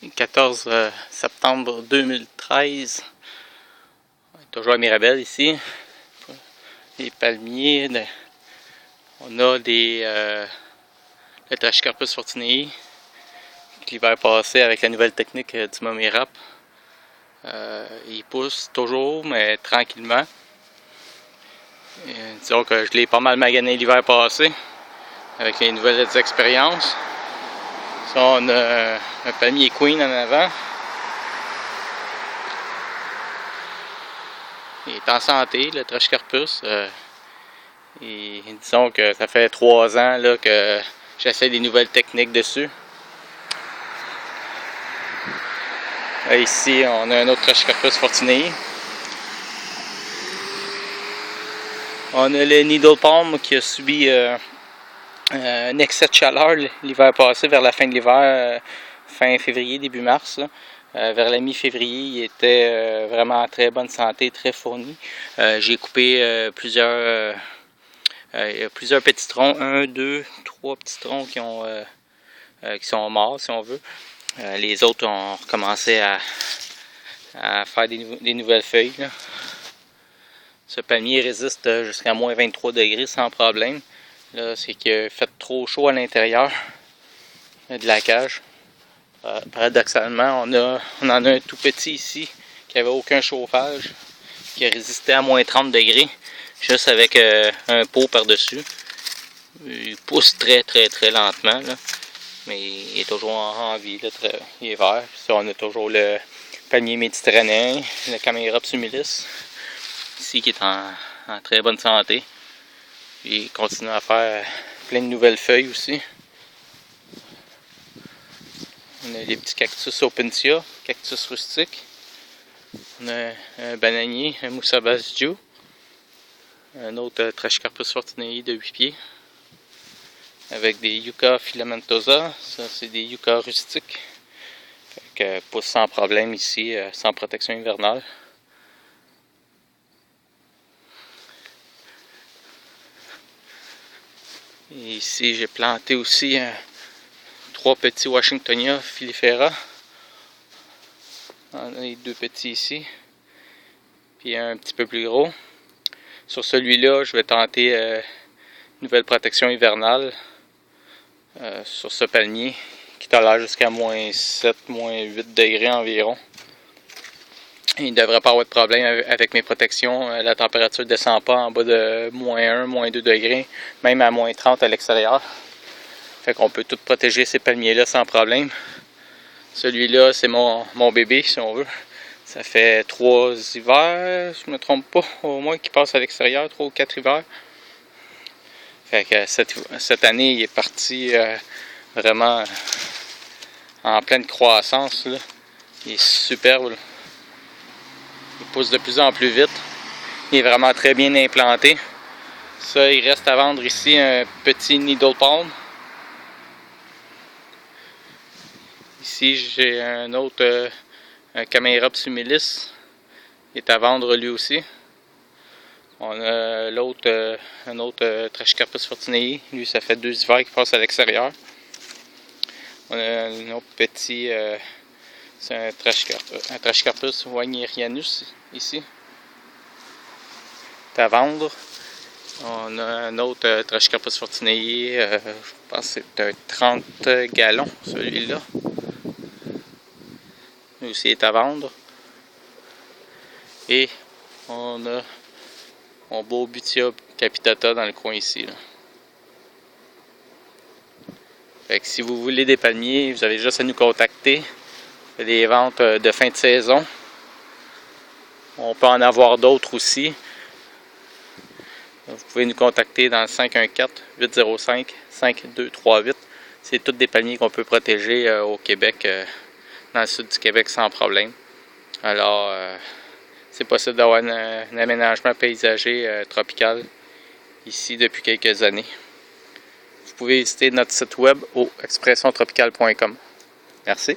14 septembre 2013. Toujours à Mirabel ici. Les palmiers. On a le Trachycarpus fortunei. L'hiver passé, avec la nouvelle technique du Momirap, il pousse toujours, mais tranquillement. Disons que je l'ai pas mal magané l'hiver passé, avec les nouvelles expériences. Ça, on a un palmier Queen en avant. Il est en santé, le Trachycarpus. Et disons que ça fait 3 ans là, que j'essaie des nouvelles techniques dessus. Ici, on a un autre Trachycarpus fortunei. On a le Needle Palm qui a subi un excès de chaleur l'hiver passé, vers la fin de l'hiver, fin février, début mars. Vers la mi-février, il était vraiment en très bonne santé, très fourni. J'ai coupé plusieurs petits troncs, 1, 2, 3 petits troncs qui sont morts, si on veut. Les autres ont recommencé à faire des nouvelles feuilles, là. Ce palmier résiste jusqu'à moins 23 degrés sans problème. Là, c'est qu'il a fait trop chaud à l'intérieur de la cage. Paradoxalement, on en a un tout petit ici qui n'avait aucun chauffage, qui résistait à moins 30 degrés, juste avec un pot par-dessus. Il pousse très lentement, là. Mais il est toujours en vie, là, il est vert. Ça, on a toujours le palmier méditerranéen, le Camerops humilis, ici qui est en très bonne santé. Il continue à faire plein de nouvelles feuilles aussi. On a des petits cactus opuntia, cactus rustiques. On a un bananier, un Moussabass Jew. Un autre Trachycarpus fortunei de 8 pieds. Avec des Yucca filamentosa, ça c'est des Yucca rustiques, qui poussent sans problème ici, sans protection hivernale. Et ici j'ai planté aussi 3 petits Washingtonia filifera. On a les 2 petits ici, puis un petit peu plus gros. Sur celui-là, je vais tenter une nouvelle protection hivernale. Sur ce palmier qui tolère jusqu'à moins 7, moins 8 degrés environ. Il ne devrait pas avoir de problème avec mes protections. La température ne descend pas en bas de moins 1, moins 2 degrés, même à moins 30 à l'extérieur. Fait qu'on peut tout protéger ces palmiers-là sans problème. Celui-là, c'est mon bébé, si on veut. Ça fait 3 hivers, je me trompe pas, au moins, qui passe à l'extérieur, 3 ou 4 hivers. Fait que cette année, il est parti vraiment en pleine croissance, là. Il est superbe, là. Il pousse de plus en plus vite. Il est vraiment très bien implanté. Ça, il reste à vendre ici un petit Needle Palm. Ici, j'ai un autre un Camerops humilis. Il est à vendre lui aussi. On a un autre Trachycarpus fortunei. Lui, ça fait 2 hivers qu'il passe à l'extérieur. On a un autre petit, c'est un Trachycarpus wagnerianus ici. C'est à vendre. On a un autre Trachycarpus fortunei, je pense que c'est un 30 gallons, celui-là. Lui aussi est à vendre. Et on a mon beau Butia capitata dans le coin ici, là. Fait que si vous voulez des palmiers, vous avez juste à nous contacter. On fait des ventes de fin de saison. On peut en avoir d'autres aussi. Vous pouvez nous contacter dans le 514-805-5238. C'est tous des palmiers qu'on peut protéger au Québec, dans le sud du Québec sans problème. Alors, c'est possible d'avoir un aménagement paysager tropical ici depuis quelques années. Vous pouvez visiter notre site web au expressiontropicale.com. Merci.